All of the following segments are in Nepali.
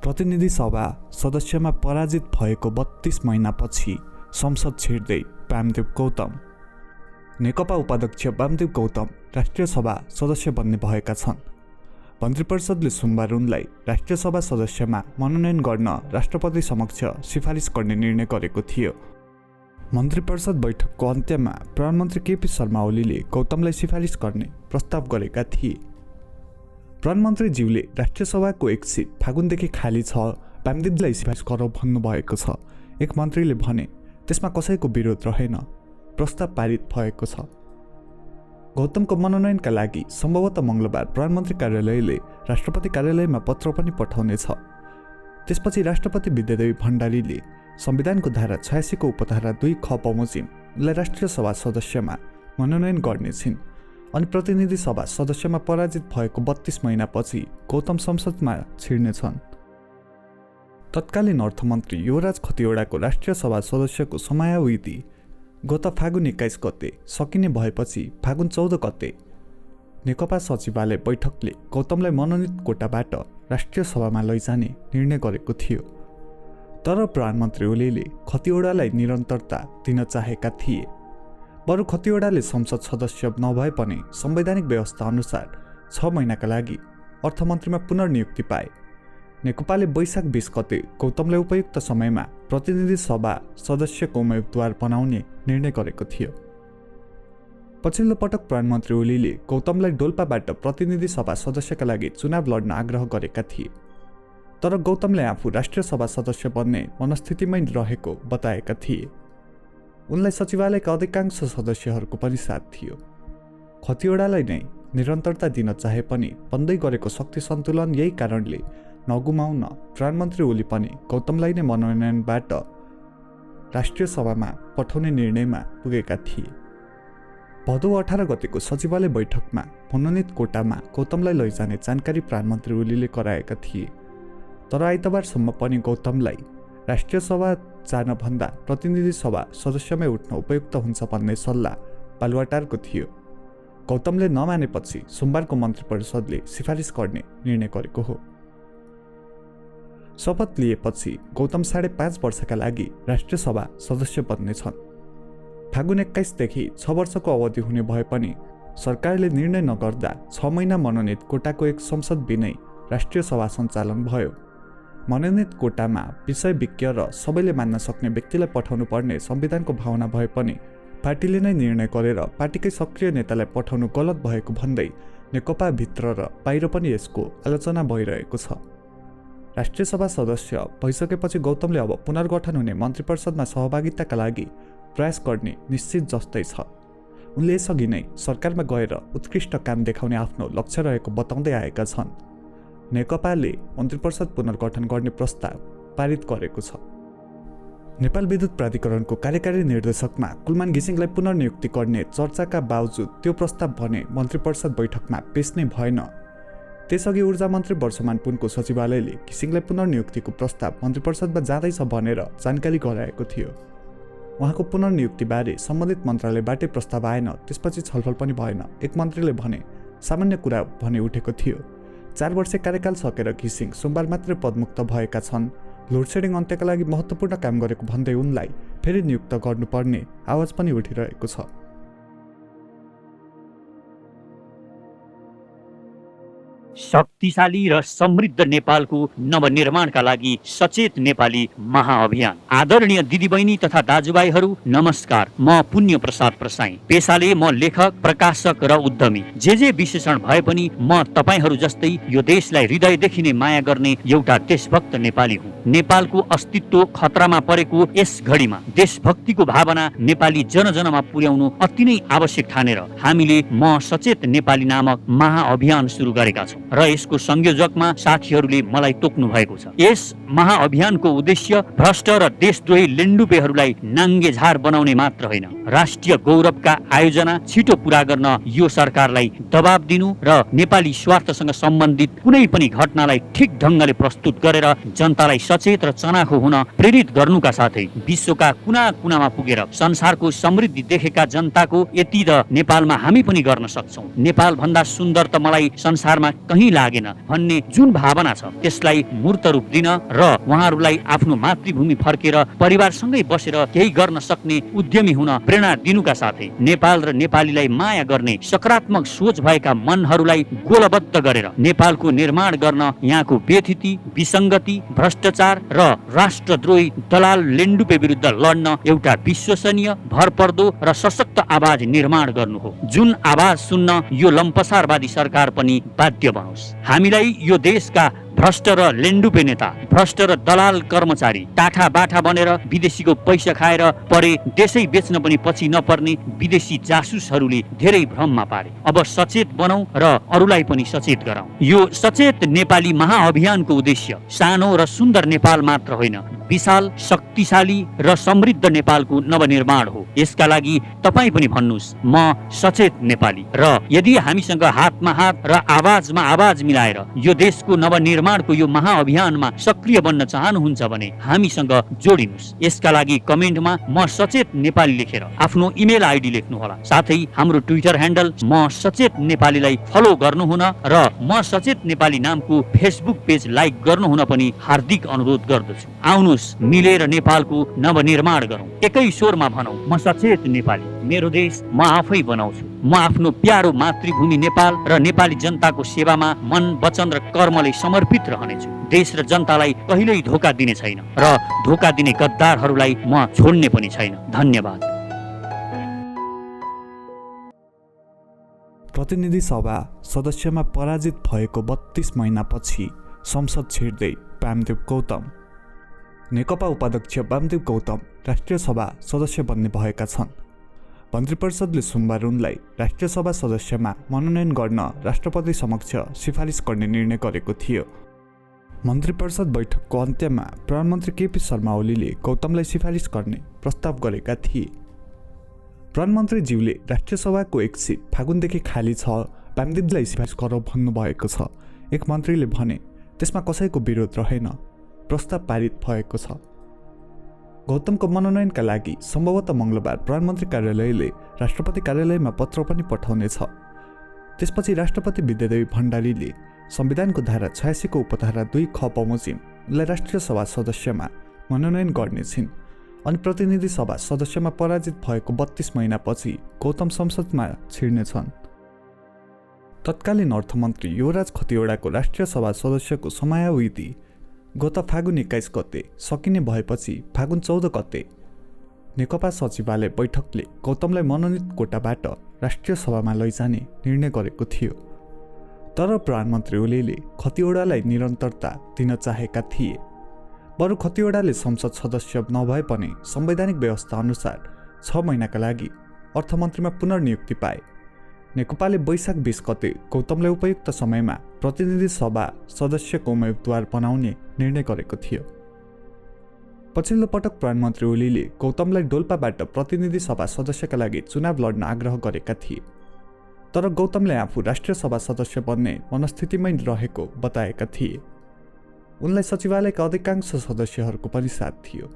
प्रतिनिधि सभा सदस्यमा पराजित भएको 32 महिनापछि संसद छिर्दै वामदेव गौतम। नेकपा उपाध्यक्ष वामदेव गौतम राष्ट्रिय सभा सदस्य बन्ने भएका छन्। मन्त्री परिषदले सोमबार उनलाई राष्ट्रिय सभा सदस्यमा मनोनयन गर्न राष्ट्रपति समक्ष सिफारिस गर्ने निर्णय गरेको थियो। मन्त्री परिषद बैठकको अन्त्यमा प्रधानमन्त्री केपी शर्मा ओलीले गौतमलाई सिफारिस गर्ने प्रस्ताव गरेका थिए। प्रधानमन्त्रीज्यूले राष्ट्रिय सभाको एक सिट फागुनदेखि खाली छ, वामदेवलाई सिफारिस गरौँ भन्नुभएको छ। एक मन्त्रीले भने त्यसमा कसैको विरोध रहेन, प्रस्ताव पारित भएको छ। गौतमको मनोनयनका लागि सम्भवतः मंगलबार प्रधानमन्त्री कार्यालयले राष्ट्रपति कार्यालयमा पत्र पनि पठाउनेछ। त्यसपछि राष्ट्रपति विद्यादेवी भण्डारीले संविधानको धारा 86 को उपधारा 2 ख बमोजिम उनलाई राष्ट्रिय सभा सदस्यमा मनोनयन गर्नेछिन् अनि प्रतिनिधि सभा सदस्यमा पराजित भएको 32 महिनापछि गौतम संसदमा छिर्नेछन्। तत्कालीन अर्थमन्त्री युवराज खतिवड़ाको राष्ट्रिय सभा सदस्यको समयावधि गत फागुन 21 गते सकिने भएपछि फागुन 14 गते नेकपा सचिवालय बैठकले गौतमलाई मनोनित कोटाबाट राष्ट्रिय सभामा लैजाने निर्णय गरेको थियो। तर प्रधानमन्त्री ओलीले खतिवड़ालाई निरन्तरता दिन चाहेका थिए। बरु खतिवड़ाले संसद सदस्य नभए पनि संवैधानिक व्यवस्था अनुसार 6 महिनाका लागि अर्थमन्त्रीमा पुनर्नियुक्ति पाए। नेकपाले वैशाख 20 गते गौतमलाई उपयुक्त समयमा प्रतिनिधि सभा सदस्यको उम्मेदवार बनाउने निर्णय गरेको थियो। पछिल्लो पटक प्रधानमन्त्री ओलीले गौतमलाई डोल्पाबाट प्रतिनिधि सभा सदस्यका लागि चुनाव लड्न आग्रह गरेका थिए। तर गौतमले आफू राष्ट्रिय सभा सदस्य बन्ने मनस्थितिमै रहेको बताएका थिए। उनलाई सचिवालयका अधिकांश सदस्यहरूको पनि साथ थियो। खतिवड़ालाई नै निरन्तरता दिन चाहे पनि बन्दै गरेको शक्ति सन्तुलन यही कारणले नगुमाउन प्रधानमन्त्री ओली पनि गौतमलाई नै मनोनयनबाट राष्ट्रिय सभामा पठाउने निर्णयमा पुगेका थिए। भदौ 18 गतेको सचिवालय बैठकमा मनोनित कोटामा गौतमलाई लैजाने जानकारी प्रधानमन्त्री ओलीले गराएका थिए। तर आइतबारसम्म पनि गौतमलाई राष्ट्रिय सभा जानभन्दा प्रतिनिधि सभा सदस्यमै उठ्न उपयुक्त हुन्छ भन्ने सल्लाह बालुवाटारको थियो। गौतमले नमानेपछि सोमबारको मन्त्री परिषदले सिफारिस गर्ने निर्णय गरेको हो। शपथ लिएपछि गौतम 5.5 वर्षका लागि राष्ट्रिय सभा सदस्य बन्नेछन्। फागुन 21 देखि 6 वर्षको अवधि हुने भए पनि सरकारले निर्णय नगर्दा 6 महिना मनोनित कोटाको एक संसद बिनै राष्ट्रिय सभा सञ्चालन भयो। मनोनित कोटामा विषय विज्ञ र सबैले मान्न सक्ने व्यक्तिलाई पठाउनु पर्ने संविधानको भावना भए पनि पार्टीले नै निर्णय गरेर पार्टीकै सक्रिय नेतालाई पठाउनु गलत भएको भन्दै नेकपा भित्र र बाहिर पनि यसको आलोचना भइरहेको छ। राष्ट्रिय सभा सदस्य भइसकेपछि गौतमले अब पुनर्गठन हुने मन्त्री परिषदमा सहभागिताका लागि प्रयास गर्ने निश्चित जस्तै छ। उनले यसअघि नै सरकारमा गएर उत्कृष्ट काम देखाउने आफ्नो लक्ष्य रहेको बताउँदै आएका छन्। नेकपाले मन्त्री परिषद पुनर्गठन गर्ने प्रस्ताव पारित गरेको छ। नेपाल विद्युत प्राधिकरणको कार्यकारी निर्देशकमा कुलमान घिसिङलाई पुनर्नियुक्ति गर्ने चर्चाका बावजुद त्यो प्रस्ताव भने मन्त्री परिषद बैठकमा पेश नै भएन। त्यसअघि ऊर्जा मन्त्री वर्षमान पुनको सचिवालयले घिसिङलाई पुनर्नियुक्तिको प्रस्ताव मन्त्री परिषदमा जाँदैछ भनेर जानकारी गराएको थियो। उहाँको पुनर्नियुक्तिबारे सम्बन्धित मन्त्रालयबाटै प्रस्ताव आएन, त्यसपछि छलफल पनि भएन। एक मन्त्रीले भने सामान्य कुरा भने उठेको थियो। 4 वर्ष कार्यकाल सकेर घिसिङ सोमबार मात्रै पदमुक्त भएका छन्। लोडसेडिङ अन्त्यका लागि महत्त्वपूर्ण काम गरेको भन्दै उनलाई फेरि नियुक्त गर्नुपर्ने आवाज पनि उठिरहेको छ। शक्तिशाली र समृद्ध नेपालको नवनिर्माणका लागि सचेत नेपाली महाअभियान। आदरणीय दिदीबहिनी तथा दाजुभाइहरू नमस्कार। म पुण्य प्रसाद प्रसाई। पेशाले म लेखक, प्रकाशक र उद्यमी। जे विशेषण भए पनि म तपाईहरू जस्तै यो देशलाई हृदयदेखि नै माया गर्ने एउटा देशभक्त नेपाली हुँ। नेपालको अस्तित्व खतरामा परेको यस घडीमा देशभक्तिको भावना नेपाली जनजनमा पुर्याउनु अति नै आवश्यक ठानेर हामीले म सचेत नेपाली नामक महाअभियान सुरु गरेका छौँ र यसको संयोजकमा साथीहरूले मलाई तोक्नु भएको छ। यस महाअभियानको उद्देश्य भ्रष्ट र देशद्रोही लेन्डुपेहरूलाई नाङ्गे झार बनाउने मात्र होइन, राष्ट्रिय गौरवका आयोजना छिटो पूरा गर्न यो सरकारलाई दबाब दिनु र नेपाली स्वार्थसँग सम्बन्धित कुनै पनि घटनालाई ठिक ढङ्गले प्रस्तुत गरेर जनतालाई सचेत र चनाखो हुन प्रेरित गर्नुका साथै विश्वका कुना कुनामा पुगेर संसारको समृद्धि देखेका जनताको यति त नेपालमा हामी पनि गर्न सक्छौँ। नेपाल भन्दा सुन्दर त मलाई संसारमा कहीँ कहीँ लागेन भन्ने जुन भावना छ त्यसलाई मूर्त रूप दिन र उहाँहरूलाई आफ्नो मातृभूमि फर्केर परिवारसँगै बसेर केही गर्न सक्ने उद्यमी हुन प्रेरणा दिनुका साथै नेपाल र नेपालीलाई माया गर्ने सकारात्मक सोच भएका मनहरूलाई गोलबद्ध गरेर नेपालको निर्माण गर्न यहाँको व्यथिति, विसङ्गति, भ्रष्टाचार र राष्ट्रद्रोही दलाल लेन्डुपे विरुद्ध लड्न एउटा विश्वसनीय, भरपर्दो र सशक्त आवाज निर्माण गर्नु हो, जुन आवाज सुन्न यो लम्पसारवादी सरकार पनि बाध्य बनोस्। हामीलाई यो देशका भ्रष्ट र लेन्डुपे नेता, भ्रष्ट र दलाल कर्मचारी, टाठा बाठा बनेर विदेशीको पैसा खाएर परे देशै बेच्न पनि पछि नपर्ने विदेशी जासुसहरूले धेरै भ्रममा पारे। अब सचेत बनौं र अरूलाई पनि सचेत गराउँ। यो सचेत नेपाली महाअभियानको उद्देश्य सानो र सुन्दर नेपाल मात्र होइन, विशाल, शक्तिशाली र समृद्ध नेपालको नवनिर्माण हो। यसका लागि तपाईँ पनि भन्नुहोस्, म सचेत नेपाली। र यदि हामीसँग हातमा हात र आवाजमा आवाज मिलाएर यो देशको नवनिर्माणको यो महाअभियानमा सक्रिय बन्न चाहनुहुन्छ भने हामीसँग जोडिनुहोस्। यसका लागि कमेन्टमा म सचेत नेपाली लेखेर आफ्नो इमेल आइडी लेख्नुहोला। साथै हाम्रो ट्विटर ह्यान्डल म सचेत नेपालीलाई फलो गर्नुहुन र म सचेत नेपाली नामको फेसबुक पेज लाइक गर्नुहुन पनि हार्दिक अनुरोध गर्दछु। आउनुहोस् मिलेर नेपालको नवनिर्माण गरौँ। एकै स्वरमा भनौँ, म सचेत नेपाली, मेरो देश म आफै बनाउँछु। म आफ्नो प्यारो मातृभूमि नेपाल र नेपाली जनताको सेवामा मन, वचन र कर्मले समर्पित रहनेछु। देश र जनतालाई कहिल्यै धोका दिने छैन र धोका दिने गद्दारहरूलाई म छोड्ने पनि छैन। धन्यवाद। प्रतिनिधि सभा सदस्यमा पराजित भएको 32 महिनापछि संसद छिर्दै वामदेव गौतम। नेकपा उपाध्यक्ष वामदेव गौतम राष्ट्रिय सभा सदस्य बन्ने भएका छन्। मन्त्री परिषदले सोमबार उनलाई राष्ट्रिय सभा सदस्यमा मनोनयन गर्न राष्ट्रपति समक्ष सिफारिस गर्ने निर्णय गरेको थियो। मन्त्री परिषद बैठकको अन्त्यमा प्रधानमन्त्री केपी शर्मा ओलीले गौतमलाई सिफारिस गर्ने प्रस्ताव गरेका थिए। प्रधानमन्त्रीज्यूले राष्ट्रिय सभाको एक सिट फागुनदेखि खाली छ, वामदेवलाई सिफारिस गरौँ भन्नुभएको छ। एक मन्त्रीले भने त्यसमा कसैको विरोध रहेन, प्रस्ताव पारित भएको छ। गौतमको मनोनयनका लागि सम्भवतः मङ्गलबार प्रधानमन्त्री कार्यालयले राष्ट्रपति कार्यालयमा पत्र पनि पठाउनेछ। त्यसपछि राष्ट्रपति विद्यादेवी भण्डारीले संविधानको धारा 86 को उपधारा 2 ख बमोजिम उनलाई राष्ट्रिय सभा सदस्यमा मनोनयन गर्नेछिन् अनि प्रतिनिधि सभा सदस्यमा पराजित भएको 32 महिनापछि गौतम संसदमा छिर्नेछन्। तत्कालीन अर्थमन्त्री युवराज खतिवडाको राष्ट्रिय सभा सदस्यको समयावधि गत फागुन 21 गते सकिने भएपछि फागुन 14 गते नेकपा सचिवालय बैठकले गौतमलाई मनोनित कोटाबाट राष्ट्रिय सभामा लैजाने निर्णय गरेको थियो। तर प्रधानमन्त्री ओलीले खतिवडालाई निरन्तरता दिन चाहेका थिए। बरु खतिवडाले संसद सदस्य नभए पनि संवैधानिक व्यवस्था अनुसार 6 महिनाका लागि अर्थमन्त्रीमा पुनर्नियुक्ति पाए। नेकपाले वैशाख 20 गते गौतमलाई उपयुक्त समयमा प्रतिनिधि सभा सदस्यको उम्मेदवार बनाउने निर्णय गरेको थियो। पछिल्लो पटक प्रधानमन्त्री ओलीले गौतमलाई डोल्पाबाट प्रतिनिधि सभा सदस्यका लागि चुनाव लड्न आग्रह गरेका थिए। तर गौतमले आफू राष्ट्रिय सभा सदस्य बन्ने मनस्थितिमै रहेको बताएका थिए। उनलाई सचिवालयका अधिकांश सदस्यहरूको पनि साथ थियो।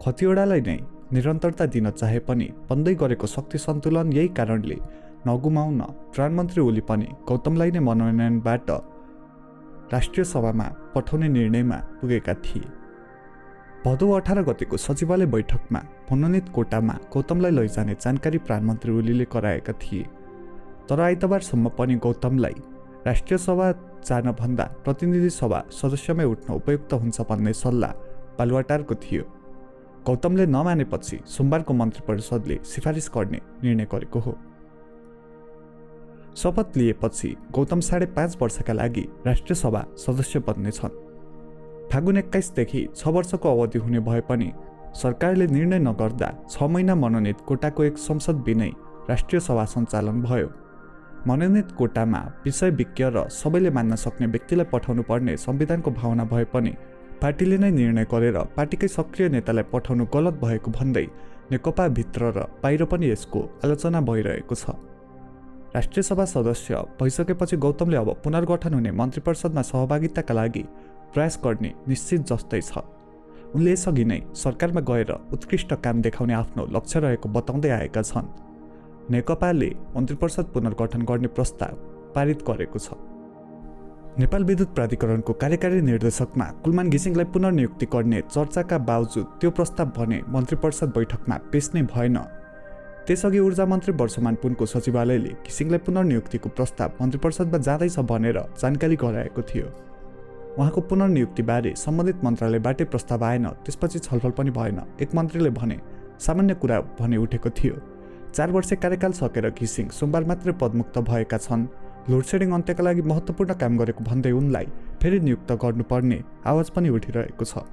खतिवडालाई नै निरन्तरता दिन चाहे पनि बन्दै गरेको शक्ति सन्तुलन यही कारणले नगुमाउन प्रधानमन्त्री ओली पनि गौतमलाई नै मनोनयनबाट राष्ट्रिय सभामा पठाउने निर्णयमा पुगेका थिए। भदौ 18 गतेको सचिवालय बैठकमा मनोनित कोटामा गौतमलाई लैजाने जानकारी प्रधानमन्त्री ओलीले गराएका थिए। तर आइतबारसम्म पनि गौतमलाई राष्ट्रिय सभा जानुभन्दा प्रतिनिधि सभा सदस्यमै उठ्न उपयुक्त हुन्छ भन्ने सल्लाह बालुवाटारको थियो। गौतमले नमानेपछि सोमबारको मन्त्री परिषदले सिफारिस गर्ने निर्णय गरेको हो। शपथ लिएपछि गौतम 5.5 वर्षका लागि राष्ट्रिय सभा सदस्य बन्नेछन्। फागुन 21 देखि 6 वर्षको अवधि हुने भए पनि सरकारले निर्णय नगर्दा 6 महिना मनोनित कोटाको एक संसद बिनै राष्ट्रिय सभा सञ्चालन भयो। मनोनित कोटामा विषय विज्ञ र सबैले मान्न सक्ने व्यक्तिलाई पठाउनु पर्ने संविधानको भावना भए पनि पार्टीले नै निर्णय गरेर पार्टीकै सक्रिय नेतालाई पठाउनु गलत भएको भन्दै नेकपा भित्र र बाहिर पनि यसको आलोचना भइरहेको छ। राष्ट्रिय सभा सदस्य भइसकेपछि गौतमले अब पुनर्गठन हुने मन्त्री परिषदमा सहभागिताका लागि प्रयास गर्ने निश्चित जस्तै छ। उनले यसअघि नै सरकारमा गएर उत्कृष्ट काम देखाउने आफ्नो लक्ष्य रहेको बताउँदै आएका छन्। नेकपाले मन्त्री परिषद पुनर्गठन गर्ने प्रस्ताव पारित गरेको छ। नेपाल विद्युत प्राधिकरणको कार्यकारी निर्देशकमा कुलमान घिसिङलाई पुनर्नियुक्ति गर्ने चर्चाका बावजुद त्यो प्रस्ताव भने मन्त्री परिषद बैठकमा पेश नै भएन। त्यसअघि ऊर्जा मन्त्री वर्षमान पुनको सचिवालयले घिसिङलाई पुनर्नियुक्तिको प्रस्ताव मन्त्री परिषदमा जाँदैछ भनेर जानकारी गराएको थियो। उहाँको पुनर्नियुक्तिबारे सम्बन्धित मन्त्रालयबाटै प्रस्ताव आएन, त्यसपछि छलफल पनि भएन। एक मन्त्रीले भने सामान्य कुरा भने उठेको थियो। 4 वर्ष कार्यकाल सकेर घिसिङ सोमबार मात्रै पदमुक्त भएका छन्। लोडसेडिङ अन्त्यका लागि महत्त्वपूर्ण काम गरेको भन्दै उनलाई फेरि नियुक्त गर्नुपर्ने आवाज पनि उठिरहेको छ।